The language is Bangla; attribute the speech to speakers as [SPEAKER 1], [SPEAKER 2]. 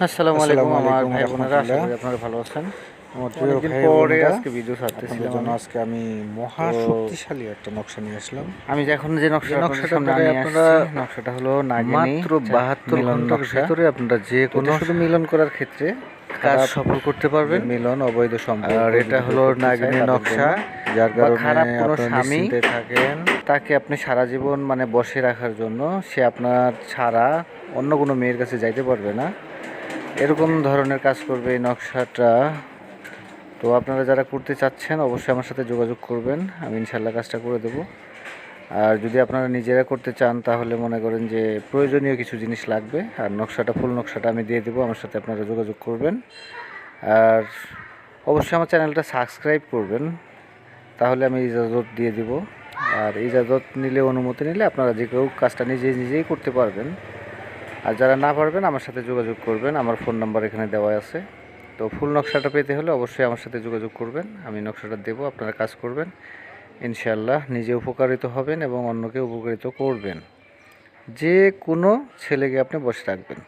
[SPEAKER 1] আসসালামু আলাইকুম আমার ভাই বোনেরা, আশা
[SPEAKER 2] রহমতুল্লাহ।
[SPEAKER 1] করি আপনারা ভালো আছেন।
[SPEAKER 2] আমার প্রিয়
[SPEAKER 1] অনেকদিন
[SPEAKER 2] ভাই
[SPEAKER 1] পরে
[SPEAKER 2] বোনেরা,
[SPEAKER 1] আজকে ভিডিও ছাড়তেছিলাম
[SPEAKER 2] জন্য
[SPEAKER 1] আমি।
[SPEAKER 2] আজকে আমি মহা
[SPEAKER 1] তো
[SPEAKER 2] শক্তিশালী একটা নকশা নিয়ে আসলাম।
[SPEAKER 1] আমি যে এখন যে নকশাটা আপনাদের সামনে
[SPEAKER 2] দ্বারা
[SPEAKER 1] নিয়ে
[SPEAKER 2] আপনারা
[SPEAKER 1] আসছি, নকশাটা হলো নাগিনী
[SPEAKER 2] মাত্র
[SPEAKER 1] 72
[SPEAKER 2] মিলন
[SPEAKER 1] ঘন্টার
[SPEAKER 2] নকশা।
[SPEAKER 1] ভিতরে আপনারা যে
[SPEAKER 2] তো
[SPEAKER 1] কোনো
[SPEAKER 2] এটা শুধু মিলন করার ক্ষেত্রে,
[SPEAKER 1] কাজ
[SPEAKER 2] খারাপ
[SPEAKER 1] সফল করতে পারবেন।
[SPEAKER 2] মিলন অবৈধ সম্পর্ক
[SPEAKER 1] আর এটা
[SPEAKER 2] যদি
[SPEAKER 1] হলো
[SPEAKER 2] কেউ করতে চায়
[SPEAKER 1] নাগিনী
[SPEAKER 2] তাদের
[SPEAKER 1] নকশা,
[SPEAKER 2] জন্য, যার
[SPEAKER 1] বা
[SPEAKER 2] কারণে
[SPEAKER 1] খারাপ কোনো
[SPEAKER 2] আপনারা
[SPEAKER 1] স্বামী
[SPEAKER 2] নিশ্চিন্তে থাকেন।
[SPEAKER 1] তাকে আপনি সারা জীবন মানে বসে রাখার জন্য, সে আপনার ছাড়া অন্য কোনো মেয়ের কাছে যাইতে পারবে না, এরকম ধরনের কাজ করবে এই নকশাটা। তো আপনারা যারা করতে চাচ্ছেন অবশ্যই আমার সাথে যোগাযোগ করবেন, আমি ইনশাল্লাহ কাজটা করে দেবো। আর যদি আপনারা নিজেরা করতে চান তাহলে মনে করেন যে প্রয়োজনীয় কিছু জিনিস লাগবে, আর নকশাটা ফুল নকশাটা আমি দিয়ে দেবো, আমার সাথে আপনারা যোগাযোগ করবেন। আর অবশ্যই আমার চ্যানেলটা সাবস্ক্রাইব করবেন, তাহলে আমি ইজাজত দিয়ে দিব। আর ইজাজত নিলে, অনুমতি নিলে আপনারা যে কেউ কাজটা নিজেই করতে পারবেন। আর যারা না পারবেন আমার সাথে যোগাযোগ করবেন, আমার ফোন নাম্বার এখানে দেওয়া আছে। তো ফুল নকশাটা পেতে হলে অবশ্যই আমার সাথে যোগাযোগ করবেন, আমি নকশাটা দেবো, আপনারা কাজ করবেন। ইনশাআল্লাহ নিজে উপকারিত হবেন এবং অন্যকে উপকারিত করবেন। যে কোনো ছেলেকে আপনি বসে রাখবেন।